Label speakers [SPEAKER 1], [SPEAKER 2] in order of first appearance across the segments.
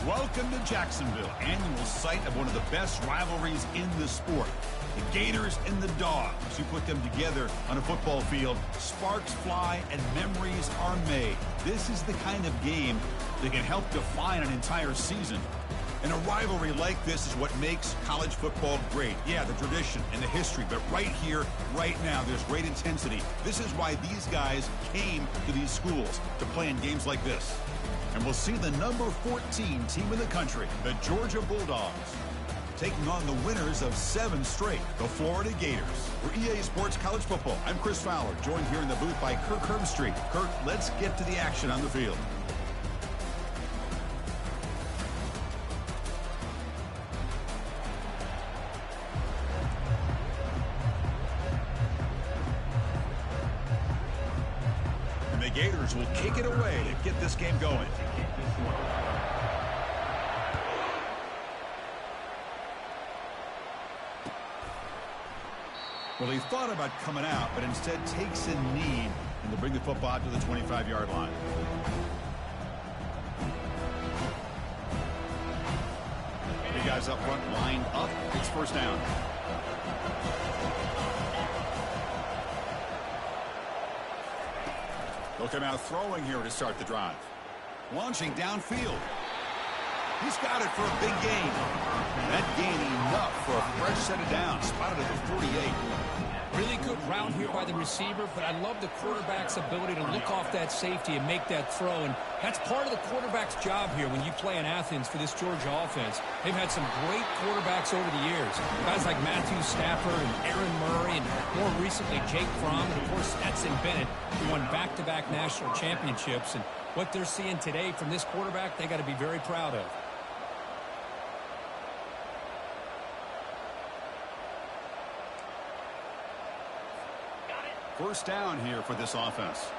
[SPEAKER 1] Welcome to Jacksonville, annual site of one of the best rivalries in the sport. The Gators and the Dogs. You put them together on a football field, sparks fly and memories are made. This is the kind of game that can help define an entire season. And a rivalry like this is what makes college football great. Yeah, the tradition and the history, but right here, right now, there's great intensity. This is why these guys came to these schools to play in games like this. And we'll see the number 14 team in the country, the Georgia Bulldogs, taking on the winners of 7 straight, the Florida Gators. For EA Sports College Football, I'm Chris Fowler, joined here in the booth by Kirk Herbstreit. Kirk, let's get to the action on the field. And the Gators will kick it away to get this game going. Well, he thought about coming out, but instead takes a knee, and they'll bring the football out to the 25-yard line. Three guys up front, lined up. It's first down. They'll come out throwing here to start the drive. Launching downfield. He's got it for a big gain. That gain enough for a fresh set of downs. Spotted at the 48.
[SPEAKER 2] Really good route here by the receiver, but I love the quarterback's ability to look off that safety and make that throw. And that's part of the quarterback's job here when you play in Athens for this Georgia offense. They've had some great quarterbacks over the years. Guys like Matthew Stafford and Aaron Murray and more recently Jake Fromm and, of course, Stetson Bennett, who won back-to-back national championships. And what they're seeing today from this quarterback, they got to be very proud of.
[SPEAKER 1] First down here for this offense.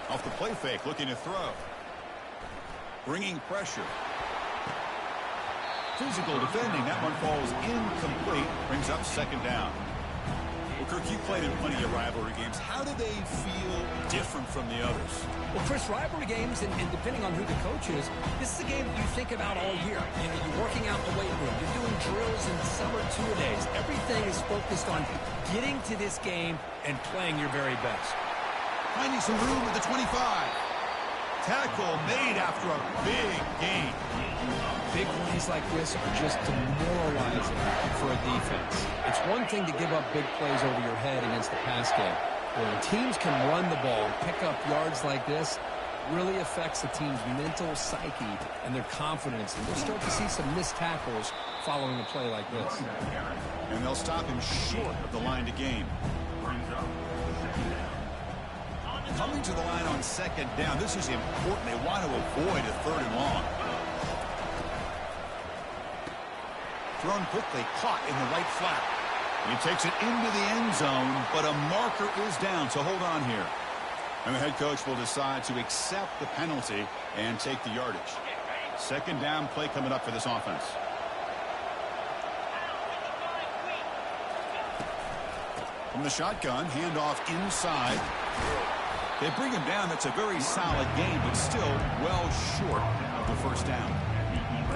[SPEAKER 1] Off the play fake, looking to throw. Bringing pressure. Physical defending. That one falls incomplete. Brings up second down. Well, Kirk, you played in plenty of rivalry games. How do they feel different from the others?
[SPEAKER 2] Well, Chris, rivalry games, and depending on who the coach is, this is a game you think about all year. You know, you're working out in the weight room. You're doing drills and summer two-a-days. Everything is focused on getting to this game and playing your very best.
[SPEAKER 1] Finding some room at the 25. Tackle made after a big gain.
[SPEAKER 2] Big plays like this are just demoralizing for a defense. It's one thing to give up big plays over your head against the pass game. When teams can run the ball and pick up yards like this, it really affects the team's mental psyche and their confidence. And we'll start to see some missed tackles following a play like this.
[SPEAKER 1] And they'll stop him short of the line to gain. Coming to the line on second down. This is important. They want to avoid a third and long. Thrown quickly, caught in the right flat. He takes it into the end zone, but a marker is down, so hold on here. And the head coach will decide to accept the penalty and take the yardage. Second down play coming up for this offense. From the shotgun, handoff inside. They bring him down. That's a very solid game, but still well short of the first down.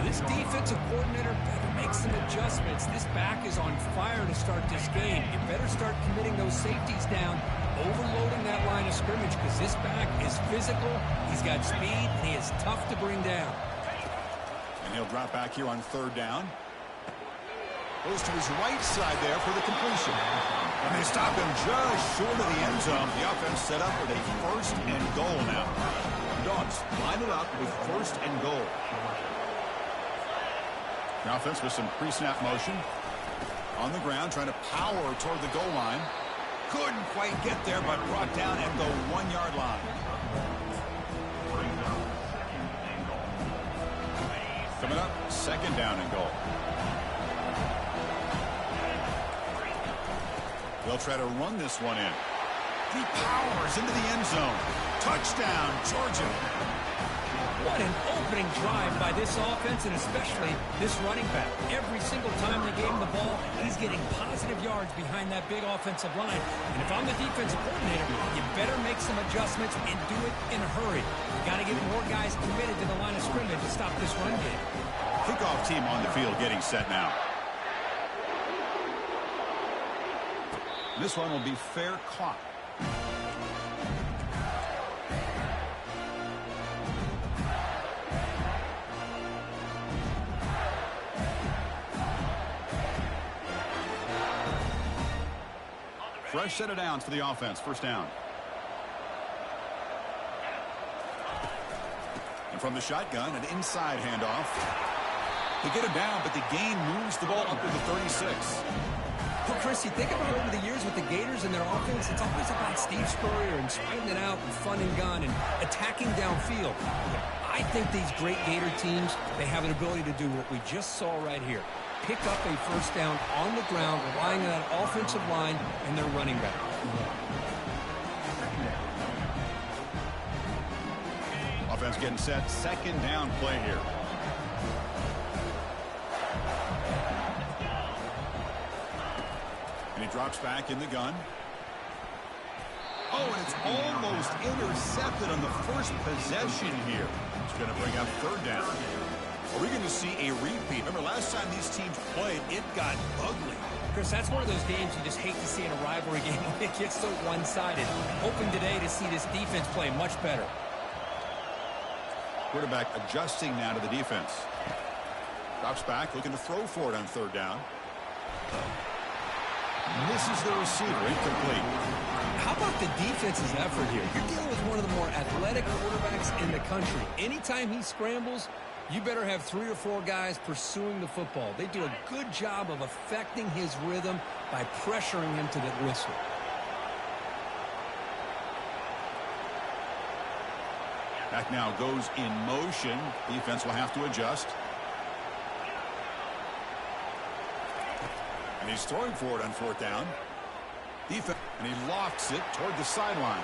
[SPEAKER 2] This defensive coordinator better make some adjustments. This back is on fire to start this game. You better start committing those safeties down, overloading that line of scrimmage, because this back is physical, he's got speed, and he is tough to bring down.
[SPEAKER 1] And he'll drop back here on third down. Goes to his right side there for the completion. And they stop him just short of the end zone. The offense set up with a first and goal now. The Dogs line it up with first and goal. The offense with some pre-snap motion. On the ground, trying to power toward the goal line. Couldn't quite get there, but brought down at the 1-yard line. Coming up, second down and goal. They'll try to run this one in. He powers into the end zone. Touchdown, Georgia.
[SPEAKER 2] What an opening drive by this offense, and especially this running back. Every single time they gave him the ball, he's getting positive yards behind that big offensive line. And if I'm the defensive coordinator, you better make some adjustments and do it in a hurry. You got to get more guys committed to the line of scrimmage to stop this run game.
[SPEAKER 1] Kickoff team on the field getting set now. This one will be fair caught. Fresh set of downs for the offense. First down. And from the shotgun, an inside handoff. They get him down, but the gain moves the ball up to the 36.
[SPEAKER 2] Well, Chris, you think about over the years with the Gators and their offense, it's always about Steve Spurrier and spreading it out and fun and gun and attacking downfield. I think these great Gator teams, they have an ability to do what we just saw right here. Pick up a first down on the ground, relying on that offensive line and their running back.
[SPEAKER 1] Offense getting set. Second down play here. And he drops back in the gun. Oh, and it's almost intercepted on the first possession here. It's going to bring up third down. Are we going to see a repeat? Remember, last time these teams played, it got ugly.
[SPEAKER 2] Chris, that's one of those games you just hate to see in a rivalry game when it gets so one-sided. Hoping today to see this defense play much better.
[SPEAKER 1] Quarterback adjusting now to the defense. Drops back, looking to throw for it on third down. Misses the receiver, incomplete.
[SPEAKER 2] How about the defense's effort here? You're dealing with one of the more athletic quarterbacks in the country. Anytime he scrambles, you better have 3 or 4 guys pursuing the football. They do a good job of affecting his rhythm by pressuring him to the whistle.
[SPEAKER 1] Back now goes in motion. Defense will have to adjust. And he's throwing for it on fourth down. Defense, and he lofts it toward the sideline.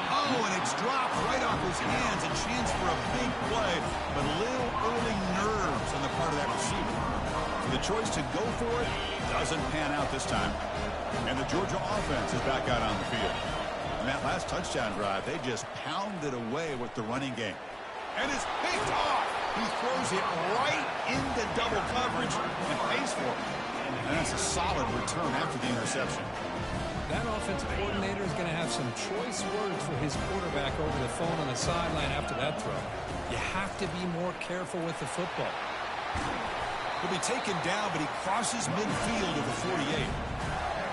[SPEAKER 1] Oh, and it's dropped right off his hands. A chance for a big play, but a little early nerves on the part of that receiver. The choice to go for it doesn't pan out this time. And the Georgia offense is back out on the field. On that last touchdown drive, they just pounded away with the running game. And it's picked off. He throws it right into double coverage and pays for it. And that's a solid return after the interception.
[SPEAKER 2] That offensive coordinator is going to have some choice words for his quarterback over the phone on the sideline after that throw. You have to be more careful with the football.
[SPEAKER 1] He'll be taken down, but he crosses midfield at the 48.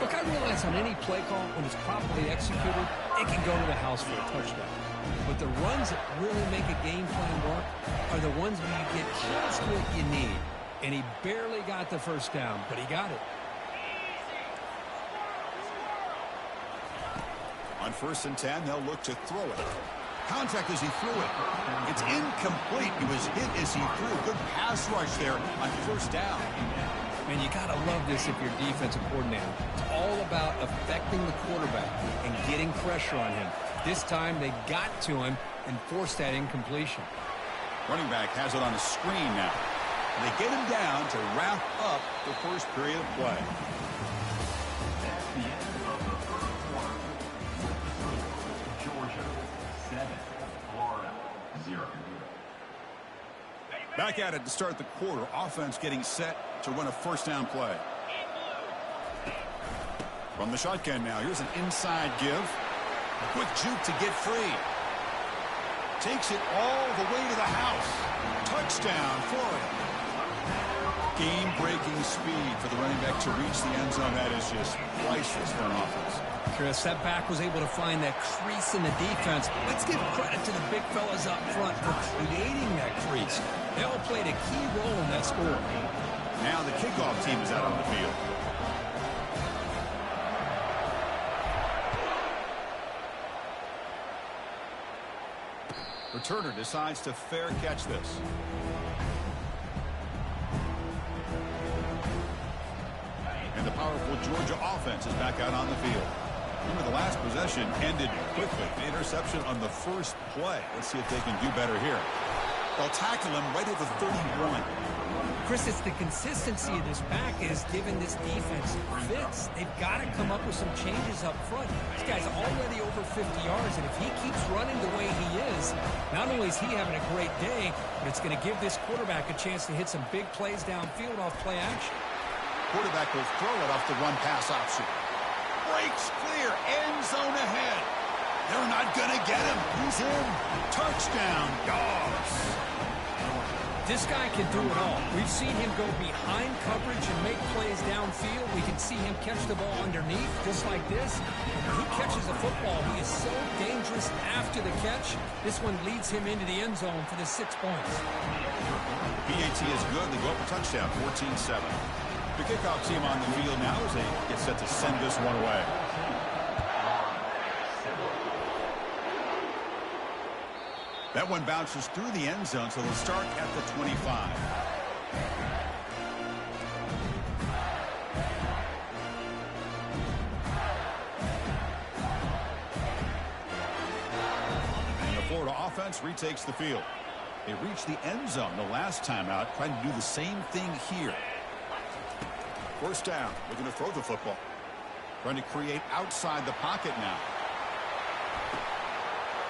[SPEAKER 2] Look, I realize on any play call, when it's properly executed, it can go to the house for a touchdown. But the runs that really make a game plan work are the ones where you get just what you need. And he barely got the first down, but he got it.
[SPEAKER 1] On 1st and 10, they'll look to throw it. Contact as he threw it. It's incomplete. He was hit as he threw. Good pass rush there on first down.
[SPEAKER 2] Man, you got to love this if you're defensive coordinator. It's all about affecting the quarterback and getting pressure on him. This time they got to him and forced that incompletion.
[SPEAKER 1] Running back has it on a screen now. And they get him down to wrap up the first period of play. Back at it to start the quarter. Offense getting set to run a first down play. From the shotgun now. Here's an inside give. A quick juke to get free. Takes it all the way to the house. Touchdown, Florida. Game-breaking speed for the running back to reach the end zone. That is just priceless for an offense.
[SPEAKER 2] Chris, that back was able to find that crease in the defense. Let's give credit to the big fellas up front for creating that crease. They all played a key role in that score.
[SPEAKER 1] Now the kickoff team is out on the field. Returner decides to fair catch this. And the powerful Georgia offense is back out on the field. Remember, the last possession ended quickly. The interception on the first play. Let's see if they can do better here. They'll tackle him right at the 31.
[SPEAKER 2] Chris, it's the consistency of this back is giving this defense fits. They've got to come up with some changes up front. This guy's already over 50 yards, and if he keeps running the way he is, not only is he having a great day, but it's going to give this quarterback a chance to hit some big plays downfield off play action.
[SPEAKER 1] Quarterback will throw it off the run-pass option. Breaks clear, end zone ahead. They're not going to get him. He's in. Touchdown, Dogs.
[SPEAKER 2] This guy can do it all. We've seen him go behind coverage and make plays downfield. We can see him catch the ball underneath, just like this. When he catches the football, he is so dangerous after the catch. This one leads him into the end zone for the 6 points.
[SPEAKER 1] PAT is good. They go up a touchdown, 14-7. The kickoff team on the field now as they get set to send this one away. That one bounces through the end zone, so they'll start at the 25. And the Florida offense retakes the field. They reached the end zone the last time out, trying to do the same thing here. First down, looking to throw the football. Trying to create outside the pocket now.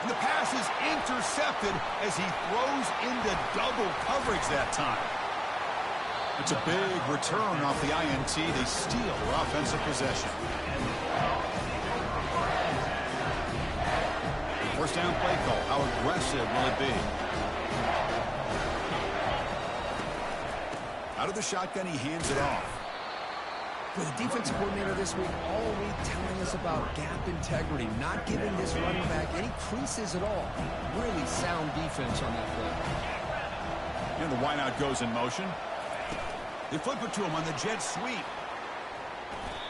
[SPEAKER 1] And the pass is intercepted as he throws into double coverage that time. It's a big return off the INT. They steal their offensive possession. First down play call. How aggressive will it be? Out of the shotgun, he hands it off.
[SPEAKER 2] For the defensive coordinator this week, already telling us about gap integrity, not giving this running back any creases at all. Really sound defense on that play.
[SPEAKER 1] And the wideout goes in motion. They flip it to him on the jet sweep.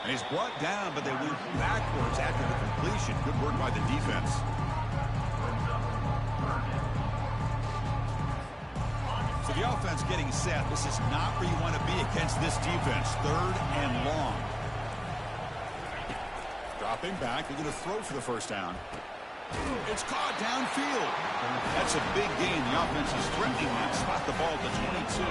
[SPEAKER 1] And he's brought down, but they went backwards after the completion. Good work by the defense. So the offense getting set. This is not where you want to be against this defense. 3rd and long. Dropping back. They're going to throw for the first down. It's caught downfield. That's a big gain. The offense is threatening that. Spot the ball at the 22.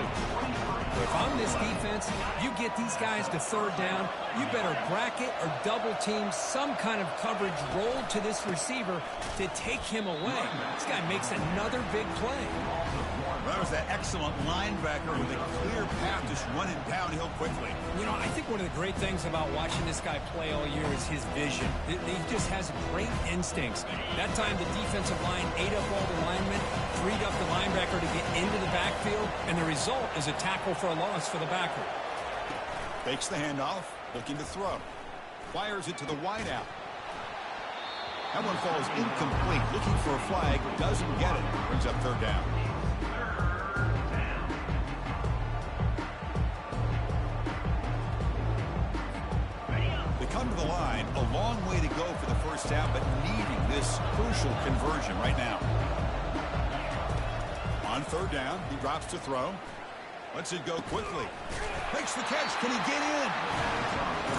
[SPEAKER 2] If I'm this defense, you get these guys to 3rd down, you better bracket or double team some kind of coverage rolled to this receiver to take him away. This guy makes another big play.
[SPEAKER 1] That was that excellent linebacker with a clear path just running downhill quickly.
[SPEAKER 2] You know, I think one of the great things about watching this guy play all year is his vision. He just has great instincts. That time the defensive line ate up all the linemen, freed up the linebacker to get into the backfield, and the result is a tackle for a loss for the backer.
[SPEAKER 1] Fakes the handoff, looking to throw. Fires it to the wideout. That one falls incomplete. Looking for a flag, doesn't get it. Brings up 3rd down. Come to the line, a long way to go for the first down, but needing this crucial conversion right now. On 3rd down, he drops to throw. Lets it go quickly. Makes the catch. Can he get in?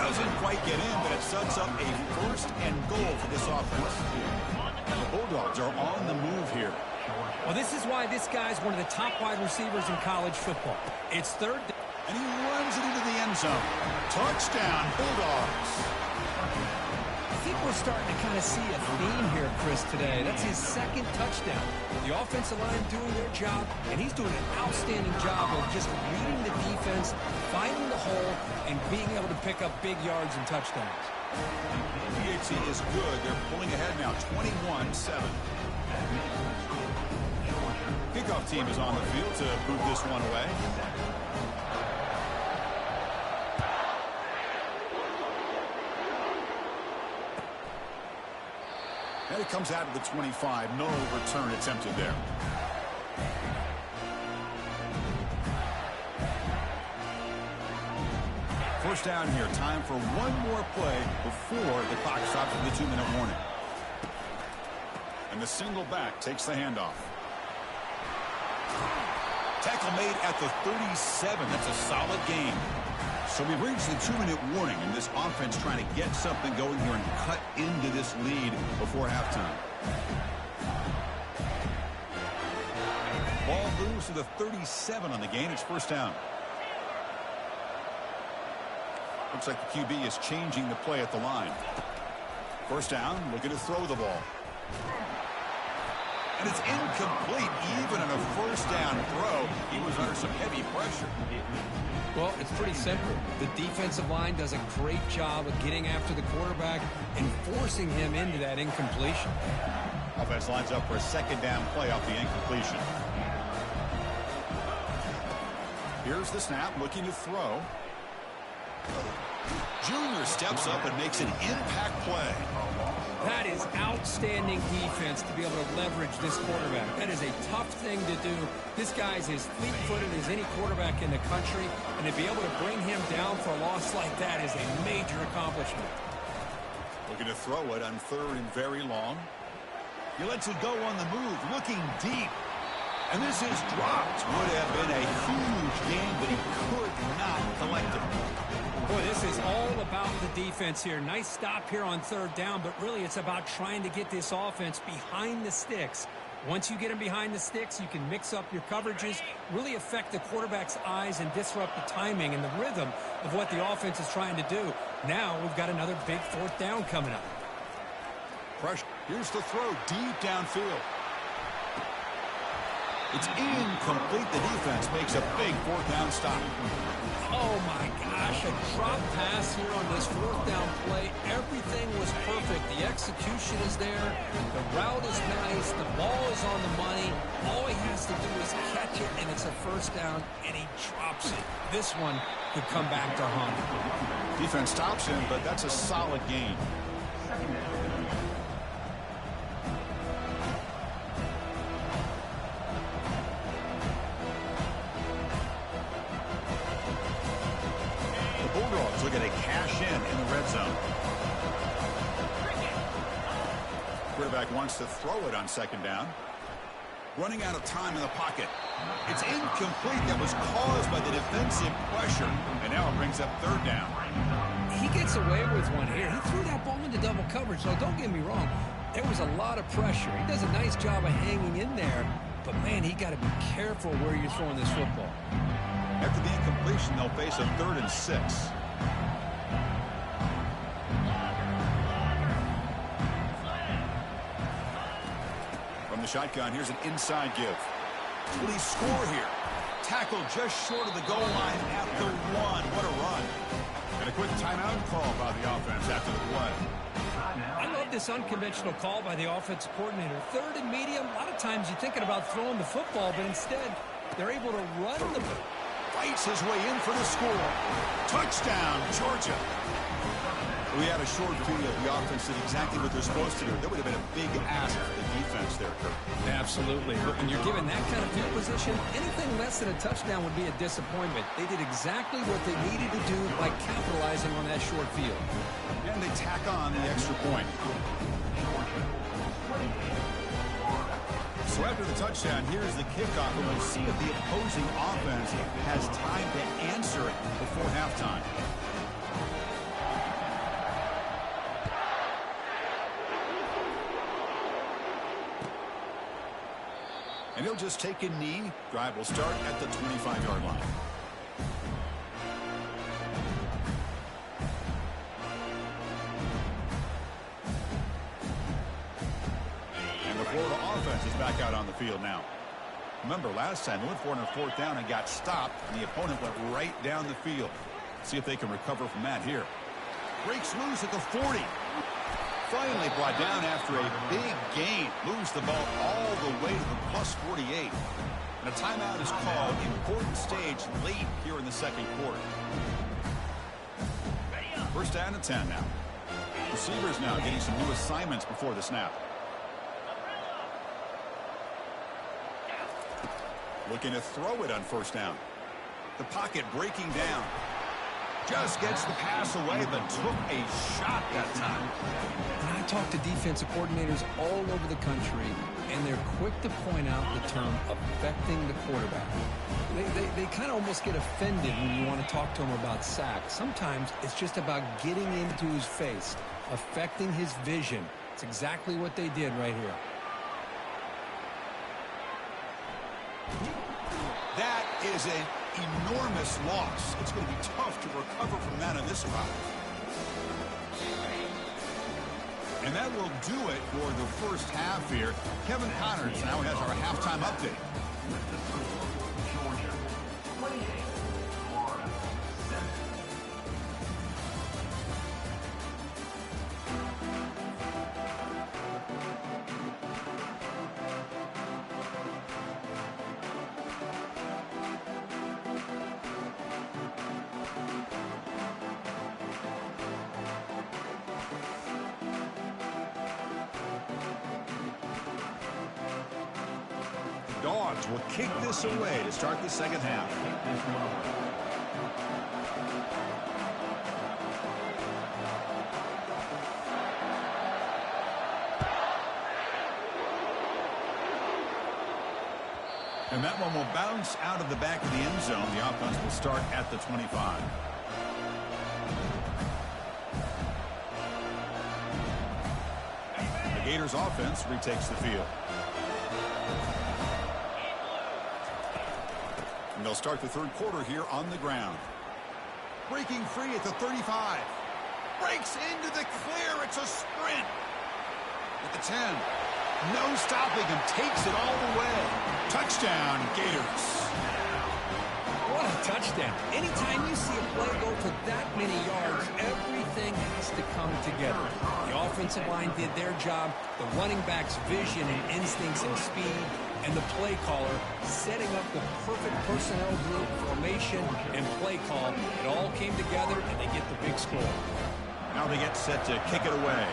[SPEAKER 1] Doesn't quite get in, but it sets up a 1st and goal for this offense. And the Bulldogs are on the move here.
[SPEAKER 2] Well, this is why this guy's one of the top wide receivers in college football. It's 3rd down.
[SPEAKER 1] And he runs it into the end zone. Touchdown, Bulldogs.
[SPEAKER 2] I think we're starting to kind of see a theme here, Chris, today. That's his 2nd touchdown. The offensive line doing their job, and he's doing an outstanding job of just reading the defense, finding the hole, and being able to pick up big yards and touchdowns.
[SPEAKER 1] PAT is good. They're pulling ahead now, 21-7. Kickoff team is on the field to move this one away. And it comes out of the 25. No return attempted there. First down here. Time for one more play before the clock stops with the 2-minute warning. And the single back takes the handoff. Tackle made at the 37. That's a solid gain. So we've reached the 2-minute warning, and this offense trying to get something going here and cut into this lead before halftime. Ball moves to the 37 on the gain. It's first down. Looks like the QB is changing the play at the line. First down, looking to throw the ball. And it's incomplete. Even on a first down throw, he was under some heavy pressure.
[SPEAKER 2] Well, it's pretty simple. The defensive line does a great job of getting after the quarterback and forcing him into that incompletion.
[SPEAKER 1] Offense lines up for a second down play off the incompletion. Here's the snap, looking to throw. Junior steps up and makes an impact play.
[SPEAKER 2] That is outstanding defense to be able to leverage this quarterback. That is a tough thing to do. This guy's as fleet-footed as any quarterback in the country, and to be able to bring him down for a loss like that is a major accomplishment.
[SPEAKER 1] Looking to throw it on third and very long. He lets it go on the move, looking deep. And this is dropped. Would have been a huge gain, but he could not collect it.
[SPEAKER 2] Boy, this is all about the defense here. Nice stop here on third down, but really it's about trying to get this offense behind the sticks. Once you get them behind the sticks, you can mix up your coverages, really affect the quarterback's eyes and disrupt the timing and the rhythm of what the offense is trying to do. Now we've got another big fourth down coming up.
[SPEAKER 1] Pressure. Here's the throw deep downfield. It's incomplete. The defense makes a big fourth down stop.
[SPEAKER 2] Oh, my gosh, a drop pass here on this fourth down play. Everything was perfect. The execution is there. The route is nice. The ball is on the money. All he has to do is catch it, and it's a first down, and he drops it. This one could come back to haunt.
[SPEAKER 1] Defense stops him, but that's a solid gain. Bulldogs looking to cash in the red zone. Quarterback wants to throw it on second down. Running out of time in the pocket. It's incomplete. That was caused by the defensive pressure. And now it brings up third down.
[SPEAKER 2] He gets away with one here. He threw that ball into double coverage. So don't get me wrong. There was a lot of pressure. He does a nice job of hanging in there. But, man, he got to be careful where you're throwing this football.
[SPEAKER 1] After the incompletion, they'll face a 3rd and 6. From the shotgun, here's an inside give. Will he score here? Tackled just short of the goal line at the 1. What a run. And a quick timeout call by the offense after the play.
[SPEAKER 2] I love this unconventional call by the offensive coordinator. 3rd and medium, a lot of times you're thinking about throwing the football, but instead they're able to run the ball.
[SPEAKER 1] Fights his way in for the score. Touchdown, Georgia. We had a short video of the offense did exactly what they're supposed to do. That would have been a big ask for the defense there, Kirk.
[SPEAKER 2] Absolutely. But when you're given that kind of field position, anything less than a touchdown would be a disappointment. They did exactly what they needed to do by capitalizing on that short field.
[SPEAKER 1] And they tack on the extra point. So after the touchdown, here's the kickoff, and we'll see if the opposing offense has time to answer it before halftime. And he'll just take a knee. Drive will start at the 25-yard line. Florida offense is back out on the field now. Remember, last time they went for it on 4th down and got stopped, and the opponent went right down the field. See if they can recover from that here. Breaks loose at the 40. Finally brought down after a big gain. Moves the ball all the way to the plus 48. And a timeout is called. Important stage late here in the second quarter. First down and 10 now. Receivers now getting some new assignments before the snap. Looking to throw it on first down. The pocket breaking down. Just gets the pass away, but took a shot that time.
[SPEAKER 2] And I talk to defensive coordinators all over the country, and they're quick to point out the term affecting the quarterback. They kind of almost get offended when you want to talk to them about sacks. Sometimes it's just about getting into his face, affecting his vision. It's exactly what they did right here.
[SPEAKER 1] That is an enormous loss. It's going to be tough to recover from that in this spot. And that will do it for the first half here. Kevin Connors now has our halftime update. Dogs will kick this away to start the second half. And that one will bounce out of the back of the end zone. The offense will start at the 25. The Gators offense retakes the field. And they'll start the third quarter here on the ground. Breaking free at the 35. Breaks into the clear. It's a sprint. At the 10. No stopping him. Takes it all the way. Touchdown, Gators.
[SPEAKER 2] What a touchdown. Anytime you see a play go for that many yards, everything has to come together. The offensive line did their job. The running back's vision and instincts and speed. And the play caller setting up the perfect personnel group, formation, and play call. It all came together, and they get the big score.
[SPEAKER 1] Now they get set to kick it away.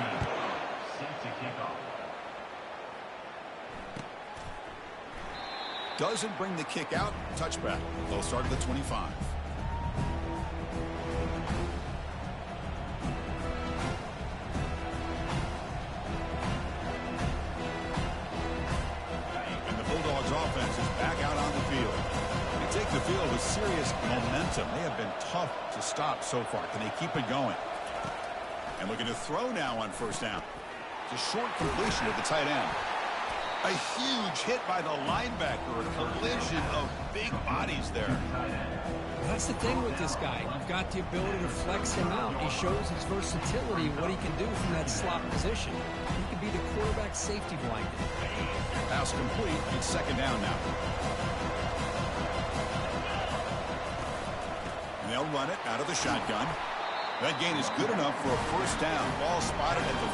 [SPEAKER 1] Doesn't bring the kick out. Touchback. They'll start at the 25. Offense is back out on the field. They take the field with serious momentum. They have been tough to stop so far. Can they keep it going? And looking to throw now on first down. It's a short completion at the tight end. A huge hit by the linebacker. A collision of big bodies there.
[SPEAKER 2] That's the thing with this guy. You've got the ability to flex him out. He shows his versatility, what he can do from that slot position. He can be the quarterback safety blanket.
[SPEAKER 1] Pass complete. It's second down now. And they'll run it out of the shotgun. That gain is good enough for a first down. Ball spotted at the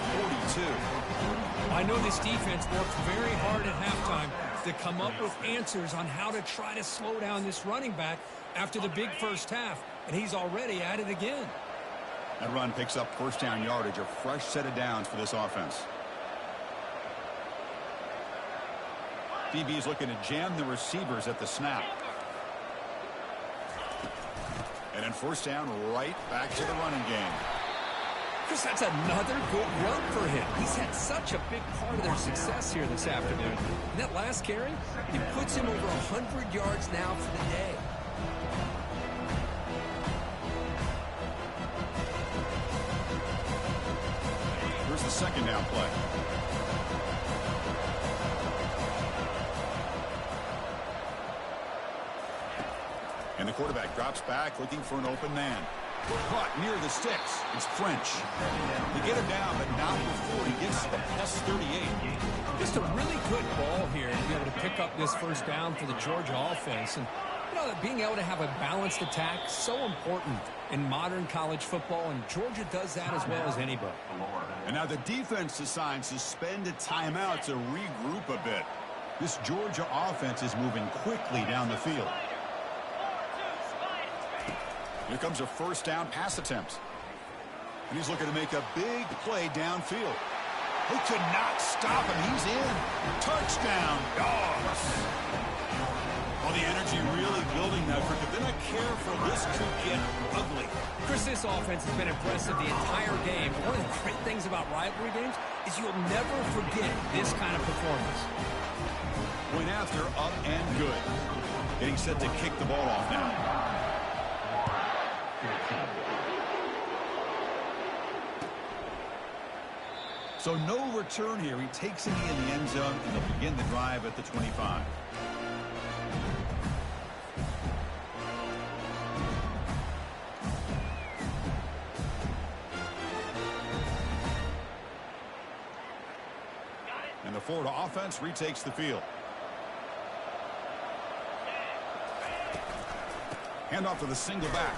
[SPEAKER 1] 42.
[SPEAKER 2] I know this defense worked very hard at halftime to come up with answers on how to try to slow down this running back after the big first half, and he's already at it again.
[SPEAKER 1] That run picks up first down yardage, a fresh set of downs for this offense. DB is looking to jam the receivers at the snap. And then first down, right back to the running game.
[SPEAKER 2] Chris, that's another good run for him. He's had such a big part of their success here this afternoon. And that last carry, it puts him over 100 yards now for the day.
[SPEAKER 1] Here's the second down play. And the quarterback drops back looking for an open man. Caught near the sticks. It's French. They get him down, but not before he gets to the plus 38.
[SPEAKER 2] Just a really good ball here to be able to pick up this first down for the Georgia offense. And, you know, being able to have a balanced attack, so important in modern college football, and Georgia does that as well as anybody.
[SPEAKER 1] And now the defense decides to spend a timeout to regroup a bit. This Georgia offense is moving quickly down the field. Here comes a first down pass attempt. And he's looking to make a big play downfield. They could not stop him. He's in. Touchdown, Dogs. Well, the energy really building now. If they're not careful, this could get ugly.
[SPEAKER 2] Chris, this offense has been impressive the entire game. One of the great things about rivalry games is you'll never forget this kind of performance.
[SPEAKER 1] Point after, up and good. Getting set to kick the ball off now. So no return here. He takes it in the end zone, and they'll begin the drive at the 25. And the Florida offense retakes the field. Handoff to the single back.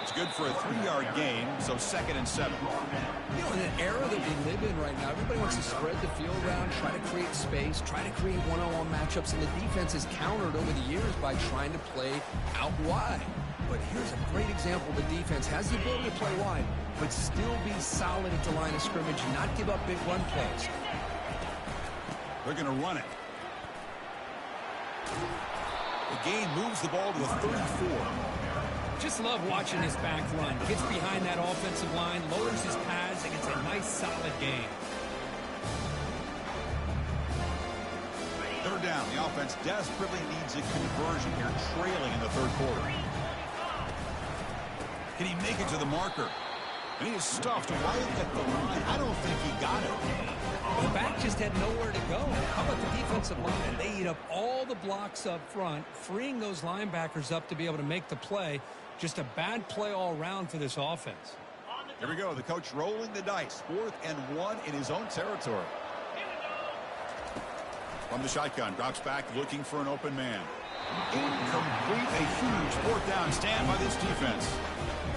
[SPEAKER 1] It's good for a 3-yard gain, so 2nd and 7.
[SPEAKER 2] You know, in an era that we live in right now, everybody wants to spread the field around, try to create space, try to create one-on-one matchups, and the defense is countered over the years by trying to play out wide. But here's a great example. The defense has the ability to play wide, but still be solid at the line of scrimmage and not give up big run plays.
[SPEAKER 1] They're going to run it. The gain moves the ball to the 34.
[SPEAKER 2] Just love watching this back run. Gets behind that offensive line, lowers his pads, and gets a nice, solid gain.
[SPEAKER 1] 3rd down. The offense desperately needs a conversion here, trailing in the 3rd quarter. Can he make it to the marker? And he is stuffed right at the line. I don't think he got it.
[SPEAKER 2] The back just had nowhere to go. How about the defensive line? They eat up all the blocks up front, freeing those linebackers up to be able to make the play. Just a bad play all around for this offense.
[SPEAKER 1] Here we go. The coach rolling the dice. 4th and 1 in his own territory. From the shotgun, drops back looking for an open man. Incomplete. A huge 4th down stand by this defense.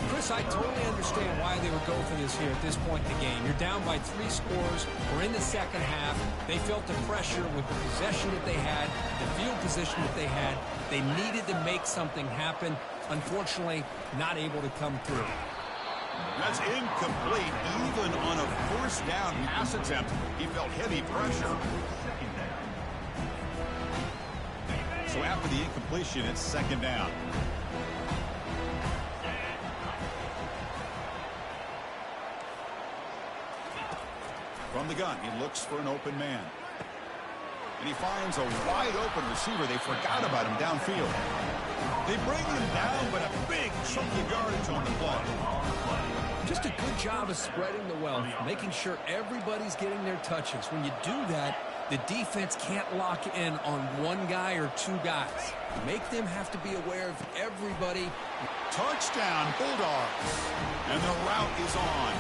[SPEAKER 2] Chris, I totally understand why they would go for this here at this point in the game. You're down by 3 scores. We're in the 2nd half. They felt the pressure with the possession that they had, the field position that they had. They needed to make something happen. Unfortunately, not able to come through.
[SPEAKER 1] That's incomplete. Even on a 1st down pass attempt, he felt heavy pressure. So after the incompletion, it's 2nd down. From the gun, he looks for an open man. And he finds a wide-open receiver. They forgot about him downfield. They bring him down, but a big chunk of yardage on the play.
[SPEAKER 2] Just a good job of spreading the wealth, making sure everybody's getting their touches. When you do that, the defense can't lock in on one guy or 2 guys. Make them have to be aware of everybody.
[SPEAKER 1] Touchdown, Bulldogs. And the route is on.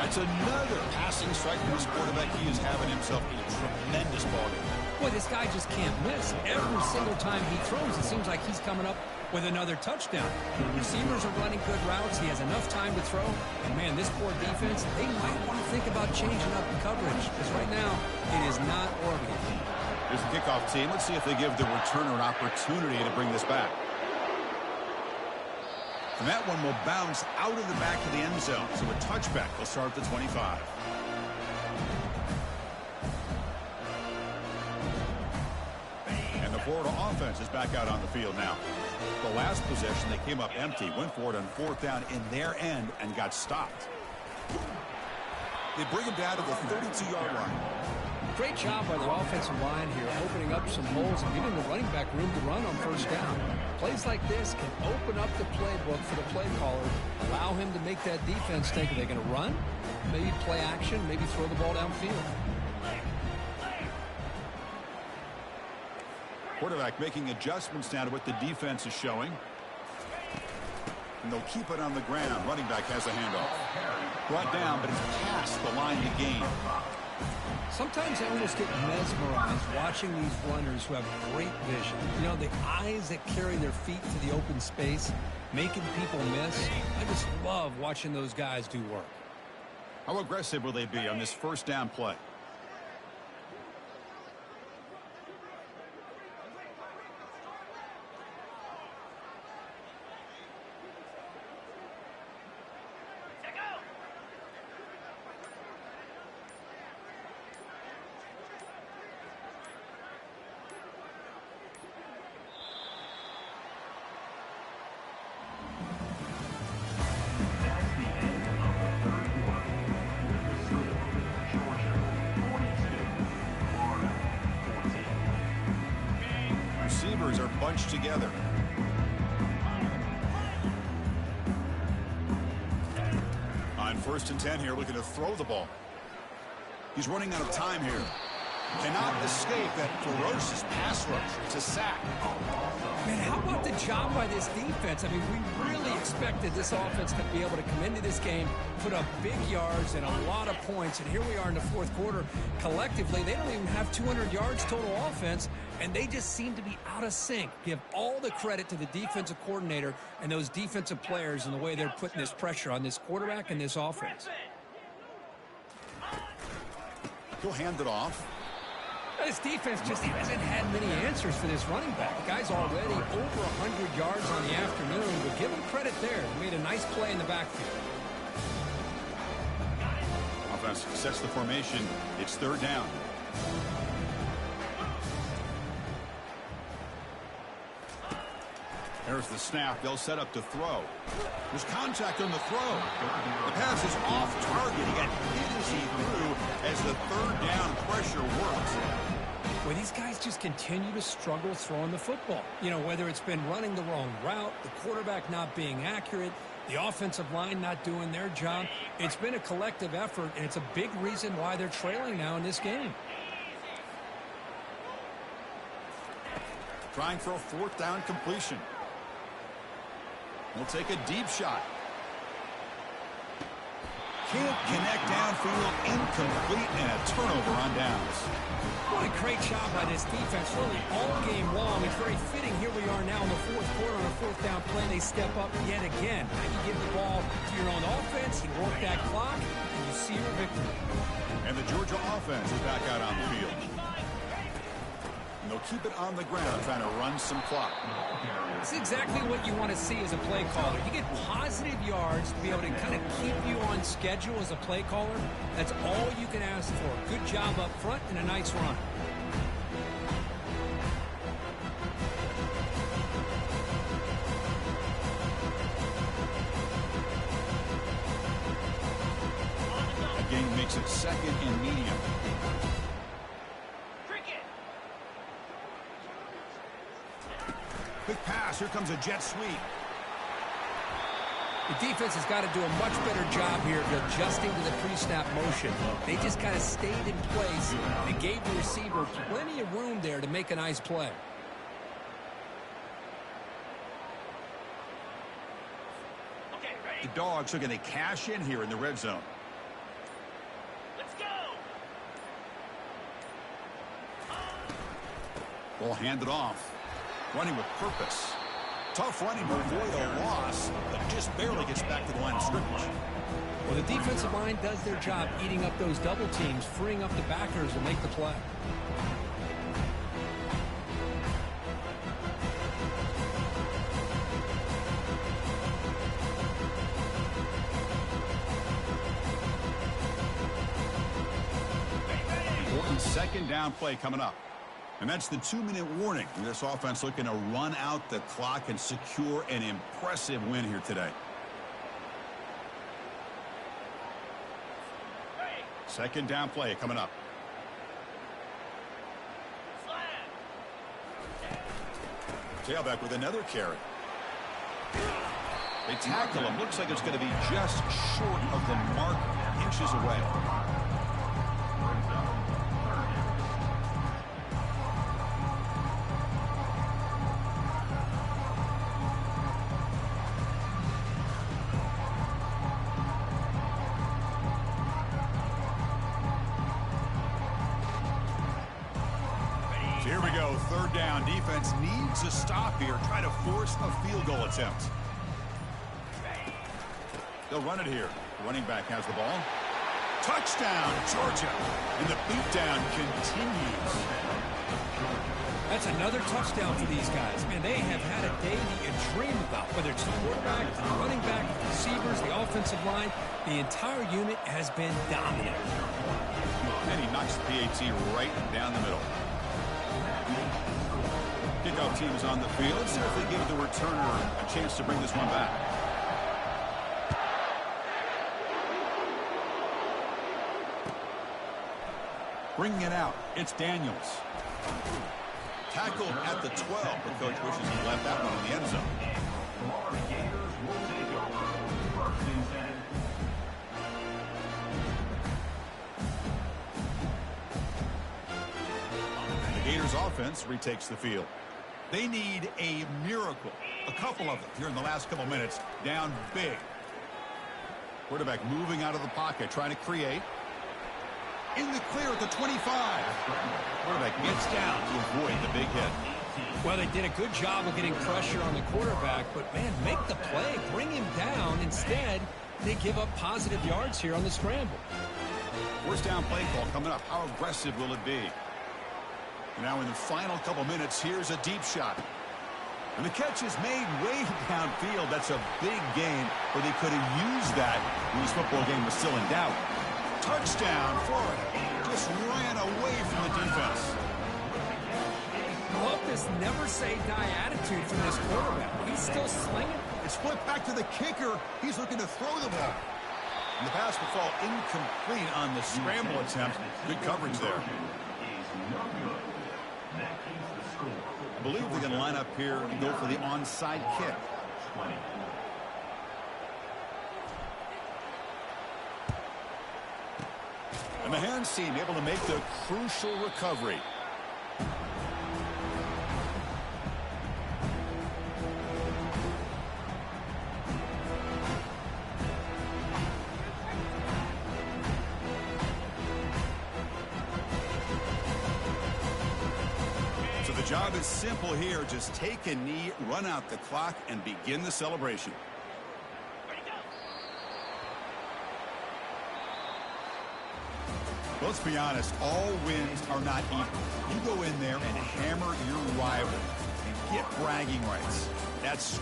[SPEAKER 1] That's another passing strike from this quarterback. He is having himself a tremendous ballgame.
[SPEAKER 2] Boy, this guy just can't miss. Every single time he throws, it seems like he's coming up with another touchdown. The receivers are running good routes. He has enough time to throw. And, man, this poor defense, they might want to think about changing up the coverage because right now it is not working.
[SPEAKER 1] Here's the kickoff team. Let's see if they give the returner an opportunity to bring this back. And that one will bounce out of the back of the end zone. So a touchback will start at the 25. And the Florida offense is back out on the field now. The last possession, they came up empty, went for it on 4th down in their end and got stopped. They bring him down to the 32-yard line.
[SPEAKER 2] Great job by the offensive line here, opening up some holes and giving the running back room to run on 1st down. Plays like this can open up the playbook for the play caller, allow him to make that defense think, are they going to run? Maybe play action, maybe throw the ball downfield.
[SPEAKER 1] Quarterback making adjustments now to what the defense is showing. And they'll keep it on the ground. Running back has a handoff. Brought down, but it's past the line to gain.
[SPEAKER 2] Sometimes I almost get mesmerized watching these runners who have great vision. You know, the eyes that carry their feet to the open space, making people miss. I just love watching those guys do work.
[SPEAKER 1] How aggressive will they be on this 1st down play? together. On 1st and 10 here, looking to throw the ball. He's running out of time here. Cannot escape that ferocious pass rush. It's a sack.
[SPEAKER 2] Man, how about the job by this defense? I mean, we really expected this offense to be able to come into this game, put up big yards and a lot of points. And here we are in the 4th quarter. Collectively, they don't even have 200 yards total offense, and they just seem to be out of sync. Give all the credit to the defensive coordinator and those defensive players and the way they're putting this pressure on this quarterback and this offense.
[SPEAKER 1] He'll hand it off.
[SPEAKER 2] This defense just hasn't had many answers for this running back. The guy's already over 100 yards on the afternoon, but give him credit there. He made a nice play in the backfield.
[SPEAKER 1] Offense sets the formation. It's 3rd down. There's the snap. They'll set up to throw. There's contact on the throw. The pass is off target. He got hit as he threw as the 3rd down pressure works.
[SPEAKER 2] Well, these guys just continue to struggle throwing the football. You know, whether it's been running the wrong route, the quarterback not being accurate, the offensive line not doing their job. It's been a collective effort, and it's a big reason why they're trailing now in this game.
[SPEAKER 1] Trying for a 4th down completion. He'll take a deep shot. Can't connect downfield, incomplete, and a turnover on downs.
[SPEAKER 2] What a great job by this defense, really all game long. It's very fitting. Here we are now in the 4th quarter on a 4th down play. They step up yet again. Now you give the ball to your own offense, you work that clock, and you see your victory.
[SPEAKER 1] And the Georgia offense is back out on the field. And they'll keep it on the ground, trying to run some clock.
[SPEAKER 2] It's exactly what you want to see as a play caller. You get positive yards to be able to kind of keep you on schedule as a play caller. That's all you can ask for. Good job up front and a nice run.
[SPEAKER 1] Again, makes it 2nd and medium. Quick pass. Here comes a jet sweep.
[SPEAKER 2] The defense has got to do a much better job here of adjusting to the pre-snap motion. They just kind of stayed in place and gave the receiver plenty of room there to make a nice play.
[SPEAKER 1] The Dogs are going to cash in here in the red zone.
[SPEAKER 3] Let's go.
[SPEAKER 1] Ball handed off. Running with purpose. Tough running to avoid a loss, but just barely gets back to the line of scrimmage.
[SPEAKER 2] Well, the defensive line does their job eating up those double teams, freeing up the backers to make the play.
[SPEAKER 1] Important 2nd down play coming up. And that's the 2-minute warning. And this offense looking to run out the clock and secure an impressive win here today. 2nd down play coming up. Tailback with another carry. They tackle him. Looks like it's going to be just short of the mark, inches away. Here we go, 3rd down. Defense needs a stop here. Try to force a field goal attempt. They'll run it here. The running back has the ball. Touchdown, Georgia. And the beatdown continues.
[SPEAKER 2] That's another touchdown for these guys. Man, they have had a day that you dream about, whether it's the quarterback, the running back, the receivers, the offensive line. The entire unit has been dominant.
[SPEAKER 1] And he knocks the PAT right down the middle. Kickoff team is on the field. See if they give the returner a chance to bring this one back. Bringing it out, it's Daniels. Tackled at the 12, but coach wishes he left that one in the end zone. The Gators offense retakes the field. They need a miracle. A couple of them here in the last couple minutes. Down big. Quarterback moving out of the pocket, trying to create. In the clear at the 25. Quarterback gets down to avoid the big hit.
[SPEAKER 2] Well, they did a good job of getting pressure on the quarterback, but, man, make the play. Bring him down. Instead, they give up positive yards here on the scramble.
[SPEAKER 1] First down play call coming up. How aggressive will it be? Now in the final couple minutes, here's a deep shot. And the catch is made way downfield. That's a big gain where they could have used that when this football game was still in doubt. Touchdown, Florida. Just ran away from the defense.
[SPEAKER 2] I love this never-say-die attitude from this quarterback. He's still slinging.
[SPEAKER 1] It's flipped back to the kicker. He's looking to throw the ball. And the pass will fall incomplete on the scramble attempt. Good coverage there. I believe they're going to line up here and go for the onside kick. And the hands team able to make the crucial recovery. So the job is simple here. Just take a knee, run out the clock, and begin the celebration. Let's be honest, all wins are not equal. You go in there and hammer your rival and get bragging rights. That's